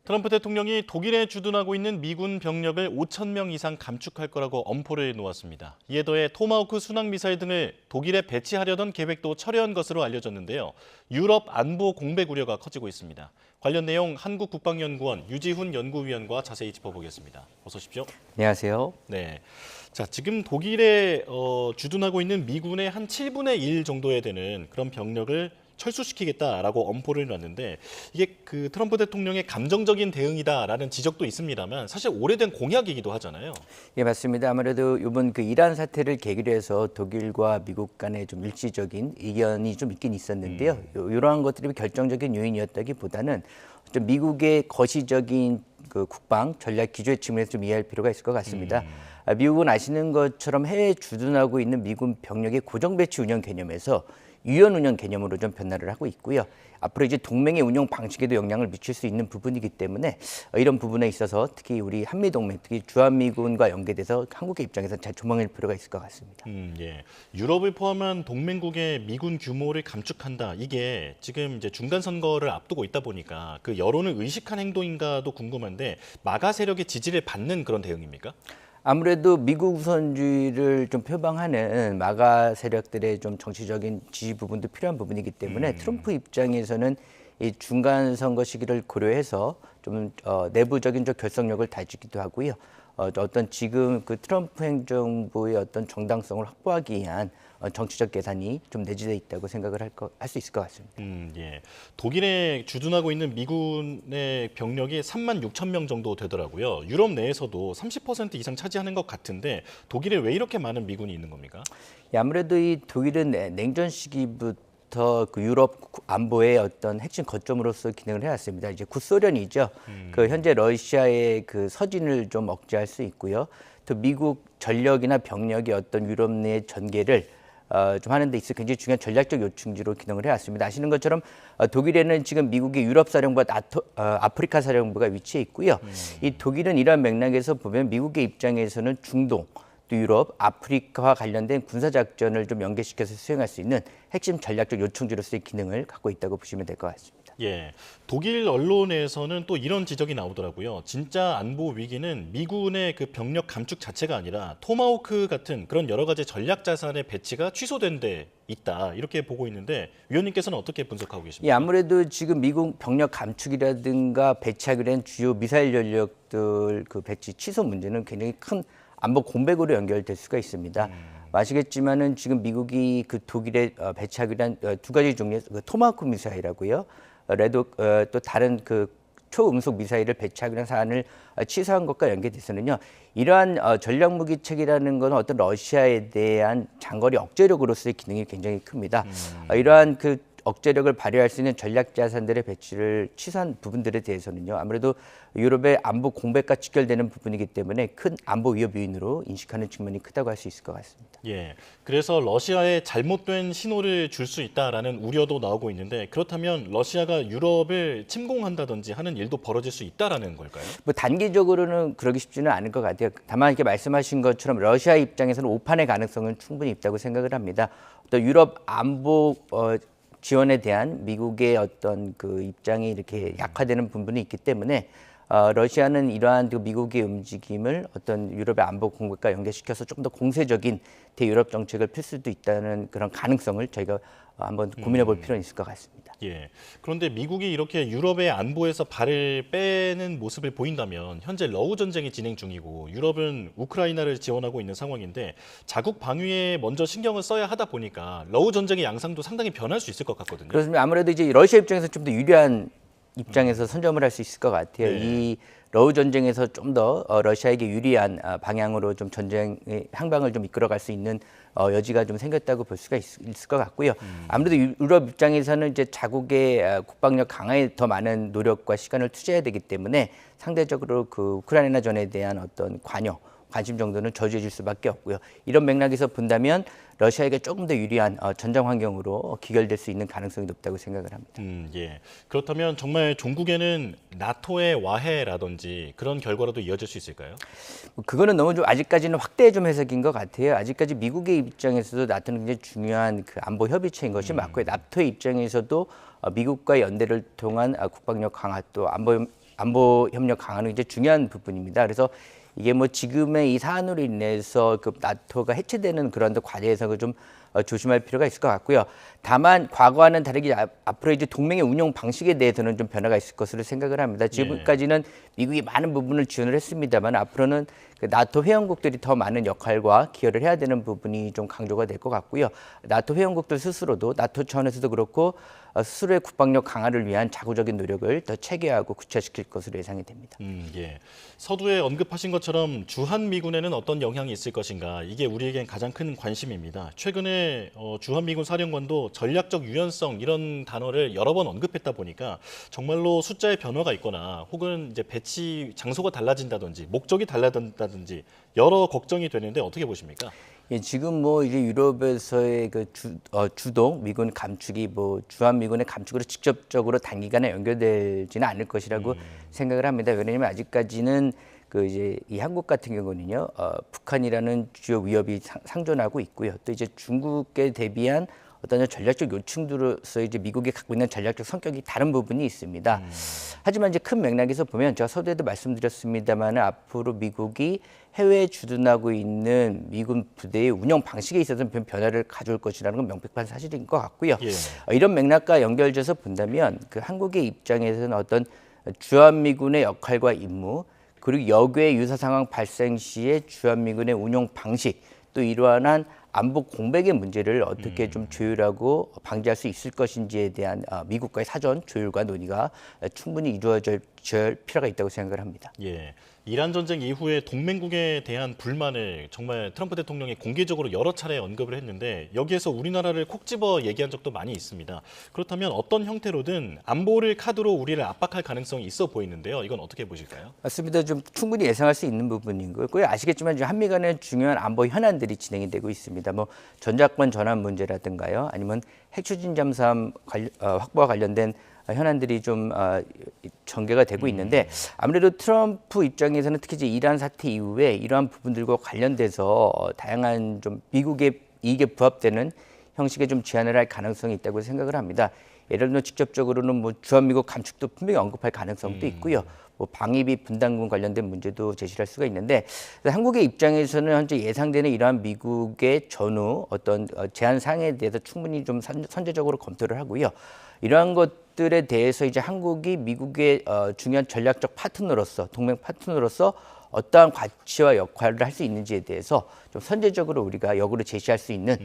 트럼프 대통령이 독일에 주둔하고 있는 미군 병력을 5천 명 이상 감축할 거라고 엄포를 놓았습니다. 이에 더해 토마호크 순항미사일 등을 독일에 배치하려던 계획도 철회한 것으로 알려졌는데요. 유럽 안보 공백 우려가 커지고 있습니다. 관련 내용 한국국방연구원 유지훈 연구위원과 자세히 짚어보겠습니다. 어서 오십시오. 안녕하세요. 네. 자, 지금 독일에 주둔하고 있는 미군의 한 7분의 1 정도에 되는 그런 병력을 철수시키겠다라고 엄포를 놨는데 이게 그 트럼프 대통령의 감정적인 대응이다라는 지적도 있습니다만 사실 오래된 공약이기도 하잖아요. 예, 맞습니다. 아무래도 이번 그 이란 사태를 계기로 해서 독일과 미국 간에 좀 일치적인 의견이 좀 있긴 있었는데요. 이러한 것들이 결정적인 요인이었다기보다는 좀 미국의 거시적인 그 국방 전략 기조의 측면에서 좀 이해할 필요가 있을 것 같습니다. 미국은 아시는 것처럼 해외에 주둔하고 있는 미군 병력의 고정 배치 운영 개념에서 유연 운영 개념으로 좀 변화를 하고 있고요. 앞으로 이제 동맹의 운영 방식에도 영향을 미칠 수 있는 부분이기 때문에 이런 부분에 있어서 특히 우리 한미 동맹, 특히 주한미군과 연계돼서 한국의 입장에서 잘 조망할 필요가 있을 것 같습니다. 예. 유럽을 포함한 동맹국의 미군 규모를 감축한다. 이게 지금 이제 중간 선거를 앞두고 있다 보니까 그 여론을 의식한 행동인가도 궁금한데 마가 세력의 지지를 받는 그런 대응입니까? 아무래도 미국 우선주의를 좀 표방하는 마가 세력들의 좀 정치적인 지지 부분도 필요한 부분이기 때문에 트럼프 입장에서는 이 중간 선거 시기를 고려해서 좀 내부적인 좀 결속력을 다지기도 하고요. 어떤 지금 그 트럼프 행정부의 어떤 정당성을 확보하기 위한 정치적 계산이 좀 내재되어 있다고 생각을 할 수 있을 것 같습니다. 예. 독일에 주둔하고 있는 미군의 병력이 3만 6천 명 정도 되더라고요. 유럽 내에서도 30% 이상 차지하는 것 같은데 독일에 왜 이렇게 많은 미군이 있는 겁니까? 예, 아무래도 이 독일은 냉전 시기부터 그 유럽 안보의 어떤 핵심 거점으로서 기능을 해왔습니다. 이제 구소련이죠. 그 현재 러시아의 그 서진을 좀 억제할 수 있고요. 또 미국 전력이나 병력이 어떤 유럽 내 전개를 좀 하는 데 있어 굉장히 중요한 전략적 요충지로 기능을 해왔습니다. 아시는 것처럼 독일에는 지금 미국의 유럽 사령부와 아프리카 사령부가 위치해 있고요. 이 독일은 이러한 맥락에서 보면 미국의 입장에서는 중동, 또 유럽, 아프리카와 관련된 군사작전을 좀 연계시켜서 수행할 수 있는 핵심 전략적 요충지로서의 기능을 갖고 있다고 보시면 될 것 같습니다. 예, 독일 언론에서는 또 이런 지적이 나오더라고요. 진짜 안보 위기는 미군의 그 병력 감축 자체가 아니라 토마호크 같은 그런 여러 가지 전략 자산의 배치가 취소된 데 있다. 이렇게 보고 있는데 위원님께서는 어떻게 분석하고 계십니까? 예, 아무래도 지금 미국 병력 감축이라든가 배치하기로 한 주요 미사일 전력들 그 배치 취소 문제는 굉장히 큰 안보 공백으로 연결될 수가 있습니다. 아시겠지만은 지금 미국이 그 독일에 배치하기로 한 두 가지 종류의 그 토마호크 미사일하고요. 또 다른 그 초음속 미사일을 배치하기로 한 사안을 취소한 것과 연계돼서는요. 이러한 전략 무기체계라는 건 어떤 러시아에 대한 장거리 억제력으로서의 기능이 굉장히 큽니다. 이러한 그 억제력을 발휘할 수 있는 전략 자산들의 배치를 취소한 부분들에 대해서는요. 아무래도 유럽의 안보 공백과 직결되는 부분이기 때문에 큰 안보 위협 요인으로 인식하는 측면이 크다고 할 수 있을 것 같습니다. 예, 그래서 러시아에 잘못된 신호를 줄 수 있다라는 우려도 나오고 있는데 그렇다면 러시아가 유럽을 침공한다든지 하는 일도 벌어질 수 있다라는 걸까요? 뭐 단기적으로는 그러기 쉽지는 않을 것 같아요. 다만 이렇게 말씀하신 것처럼 러시아 입장에서는 오판의 가능성은 충분히 있다고 생각을 합니다. 또 유럽 안보 지원에 대한 미국의 어떤 그 입장이 이렇게 약화되는 부분이 있기 때문에 러시아는 이러한 그 미국의 움직임을 어떤 유럽의 안보 공백과 연계시켜서 조금 더 공세적인 대유럽 정책을 펼 수도 있다는 그런 가능성을 저희가 한번 고민해 볼 필요는 있을 것 같습니다. 예. 그런데 미국이 이렇게 유럽의 안보에서 발을 빼는 모습을 보인다면 현재 러우 전쟁이 진행 중이고 유럽은 우크라이나를 지원하고 있는 상황인데 자국 방위에 먼저 신경을 써야 하다 보니까 러우 전쟁의 양상도 상당히 변할 수 있을 것 같거든요. 그렇습니다. 아무래도 이제 러시아 입장에서 좀 더 유리한 입장에서 선점을 할 수 있을 것 같아요. 네. 이 러우 전쟁에서 좀 더 러시아에게 유리한 방향으로 좀 전쟁의 향방을 좀 이끌어갈 수 있는 여지가 좀 생겼다고 볼 수가 있을 것 같고요. 아무래도 유럽 입장에서는 이제 자국의 국방력 강화에 더 많은 노력과 시간을 투자해야 되기 때문에 상대적으로 그 우크라이나 전에 대한 어떤 관심 정도는 저조해질 수밖에 없고요. 이런 맥락에서 본다면 러시아에게 조금 더 유리한 전장 환경으로 기결될 수 있는 가능성이 높다고 생각을 합니다. 예. 그렇다면 정말 종국에는 나토의 와해라든지 그런 결과로도 이어질 수 있을까요? 그거는 너무 좀 아직까지는 확대 좀 해석인 것 같아요. 아직까지 미국의 입장에서도 나토는 굉장히 중요한 그 안보 협의체인 것이 맞고요. 나토의 입장에서도 미국과 연대를 통한 국방력 강화 또 안보 협력 강화는 이제 중요한 부분입니다. 그래서 이게 뭐 지금의 이 사안으로 인해서 그 나토가 해체되는 그런 과제에서 좀 조심할 필요가 있을 것 같고요. 다만 과거와는 다르게 앞으로 이제 동맹의 운영 방식에 대해서는 좀 변화가 있을 것으로 생각을 합니다. 지금까지는 미국이 많은 부분을 지원을 했습니다만 앞으로는 그 나토 회원국들이 더 많은 역할과 기여를 해야 되는 부분이 좀 강조가 될 것 같고요. 나토 회원국들 스스로도 나토 차원에서도 그렇고 스스로의 국방력 강화를 위한 자구적인 노력을 더 체계화하고 구체화시킬 것으로 예상이 됩니다. 예. 서두에 언급하신 것처럼 주한미군에는 어떤 영향이 있을 것인가 이게 우리에겐 가장 큰 관심입니다. 최근에 주한미군 사령관도 전략적 유연성 이런 단어를 여러 번 언급했다 보니까 정말로 숫자의 변화가 있거나 혹은 이제 배치 장소가 달라진다든지 목적이 달라진다든지 여러 걱정이 되는데 어떻게 보십니까? 예, 지금 뭐 이제 유럽에서의 그 주동 미군 감축이 뭐 주한 미군의 감축으로 직접적으로 단기간에 연결되지는 않을 것이라고 생각을 합니다. 왜냐하면 아직까지는 그 이제 이 한국 같은 경우는요, 북한이라는 주요 위협이 상존하고 있고요. 또 이제 중국에 대비한 어떤 전략적 요충들로서 이제 미국이 갖고 있는 전략적 성격이 다른 부분이 있습니다. 하지만 이제 큰 맥락에서 보면 제가 서두에도 말씀드렸습니다만 앞으로 미국이 해외에 주둔하고 있는 미군 부대의 운영 방식에 있어서는 변화를 가져올 것이라는 건 명백한 사실인 것 같고요. 이런 맥락과 연결돼서 본다면 그 한국의 입장에서는 어떤 주한미군의 역할과 임무 그리고 역외 유사 상황 발생 시에 주한미군의 운용 방식 또 이러한 안보 공백의 문제를 어떻게 좀 조율하고 방지할 수 있을 것인지에 대한 미국과의 사전 조율과 논의가 충분히 이루어질 필요가 있다고 생각을 합니다. 예. 이란 전쟁 이후에 동맹국에 대한 불만을 정말 트럼프 대통령이 공개적으로 여러 차례 언급을 했는데 여기에서 우리나라를 콕 집어 얘기한 적도 많이 있습니다. 그렇다면 어떤 형태로든 안보를 카드로 우리를 압박할 가능성이 있어 보이는데요. 이건 어떻게 보실까요? 맞습니다. 좀 충분히 예상할 수 있는 부분인 거고요. 아시겠지만 지금 한미 간의 중요한 안보 현안들이 진행이 되고 있습니다. 뭐 전작권 전환 문제라든가요, 아니면 핵추진 잠수함 확보와 관련된 현안들이 좀 전개가 되고 있는데 아무래도 트럼프 입장에서는 특히 이제 이란 사태 이후에 이러한 부분들과 관련돼서 다양한 좀 미국의 이익에 부합되는 형식의 좀 제안을 할 가능성이 있다고 생각을 합니다. 예를 들면 직접적으로는 뭐 주한미국 감축도 분명히 언급할 가능성도 있고요. 뭐 방위비 분담금 관련된 문제도 제시할 수가 있는데 한국의 입장에서는 현재 예상되는 이러한 미국의 전후 어떤 제안 사항에 대해서 충분히 좀 선제적으로 검토를 하고요. 이러한 것들에 대해서 이제 한국이 미국의 중요한 전략적 파트너로서 동맹 파트너로서 어떠한 가치와 역할을 할 수 있는지에 대해서 좀 선제적으로 우리가 역으로 제시할 수 있는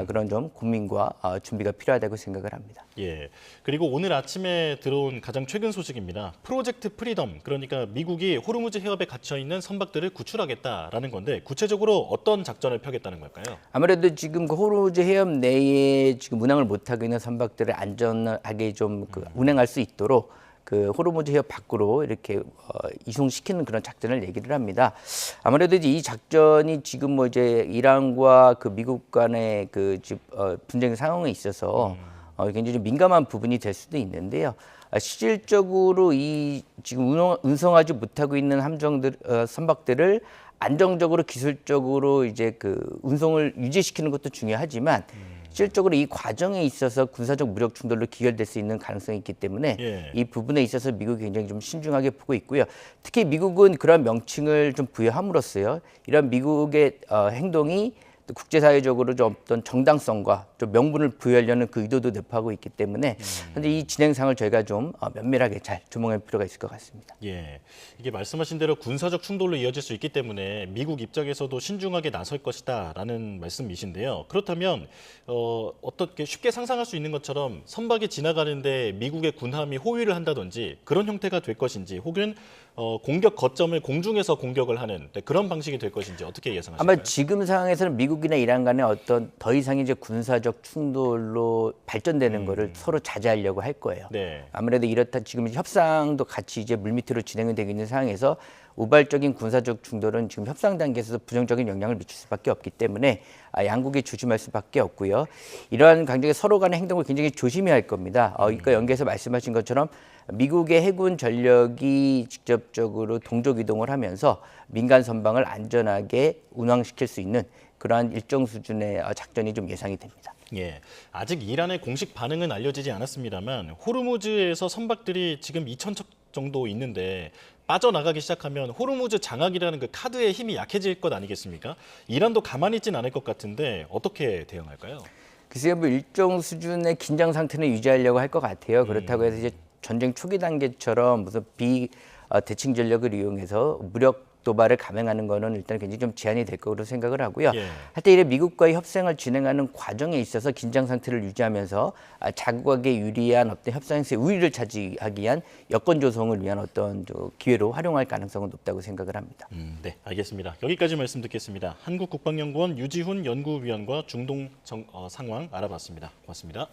그런 좀 고민과 준비가 필요하다고 생각을 합니다. 예. 그리고 오늘 아침에 들어온 가장 최근 소식입니다. 프로젝트 프리덤, 그러니까 미국이 호르무즈 해협에 갇혀 있는 선박들을 구출하겠다라는 건데 구체적으로 어떤 작전을 펴겠다는 걸까요? 아무래도 지금 그 호르무즈 해협 내에 지금 운항을 못하고 있는 선박들을 안전하게 좀 운행할 수 있도록 그 호르무즈 해협 밖으로 이렇게 이송시키는 그런 작전을 얘기를 합니다. 아무래도 이 작전이 지금 뭐 이제 이란과 그 미국 간의 그 분쟁 상황에 있어서 굉장히 좀 민감한 부분이 될 수도 있는데요. 실질적으로 이 지금 운송하지 못하고 있는 선박들을 안정적으로 기술적으로 이제 그 운송을 유지시키는 것도 중요하지만 실질적으로 이 과정에 있어서 군사적 무력 충돌로 기결될 수 있는 가능성이 있기 때문에 이 부분에 있어서 미국이 굉장히 좀 신중하게 보고 있고요. 특히 미국은 그런 명칭을 좀 부여함으로써요. 이런 미국의 행동이 또 국제사회적으로 좀 어떤 정당성과 좀 명분을 부여하려는 그 의도도 내포하고 있기 때문에 현재 이 진행상을 저희가 좀 면밀하게 잘 조명할 필요가 있을 것 같습니다. 예, 이게 말씀하신 대로 군사적 충돌로 이어질 수 있기 때문에 미국 입장에서도 신중하게 나설 것이다라는 말씀이신데요. 그렇다면 어떻게 쉽게 상상할 수 있는 것처럼 선박이 지나가는데 미국의 군함이 호위를 한다든지 그런 형태가 될 것인지 혹은 공격 거점을 공중에서 공격을 하는 그런 방식이 될 것인지 어떻게 예상하실까요? 아마 지금 상황에서는 미국이나 이란 간의 어떤 더 이상의 이제 군사적 충돌로 발전되는 거를 서로 자제하려고 할 거예요. 네. 아무래도 이렇다 지금 협상도 같이 이제 물밑으로 진행이 되고 있는 상황에서 우발적인 군사적 충돌은 지금 협상 단계에서 부정적인 영향을 미칠 수밖에 없기 때문에 양국이 조심할 수밖에 없고요. 이러한 관계에 서로 간의 행동을 굉장히 조심해야 할 겁니다. 그러니까 연계해서 말씀하신 것처럼 미국의 해군 전력이 직접적으로 동족 이동을 하면서 민간 선박을 안전하게 운항시킬 수 있는 그러한 일정 수준의 작전이 좀 예상이 됩니다. 예, 아직 이란의 공식 반응은 알려지지 않았습니다만 호르무즈에서 선박들이 지금 2천 척 정도 있는데 빠져나가기 시작하면 호르무즈 장악이라는 그 카드의 힘이 약해질 것 아니겠습니까? 이란도 가만히 있진 않을 것 같은데 어떻게 대응할까요? 글쎄요, 뭐 일정 수준의 긴장 상태는 유지하려고 할 것 같아요. 그렇다고 해서 이제 전쟁 초기 단계처럼 무슨 대칭 전력을 이용해서 무력 도발을 감행하는 거는 일단 굉장히 좀 제한이 될 거로 생각을 하고요. 예. 하여튼 이래 미국과의 협상을 진행하는 과정에 있어서 긴장 상태를 유지하면서 자국에게 유리한 어떤 협상에서의 우위를 차지하기 위한 여건 조성을 위한 어떤 기회로 활용할 가능성은 높다고 생각을 합니다. 네, 알겠습니다. 여기까지 말씀 듣겠습니다. 한국국방연구원 유지훈 연구위원과 중동 상황 알아봤습니다. 고맙습니다.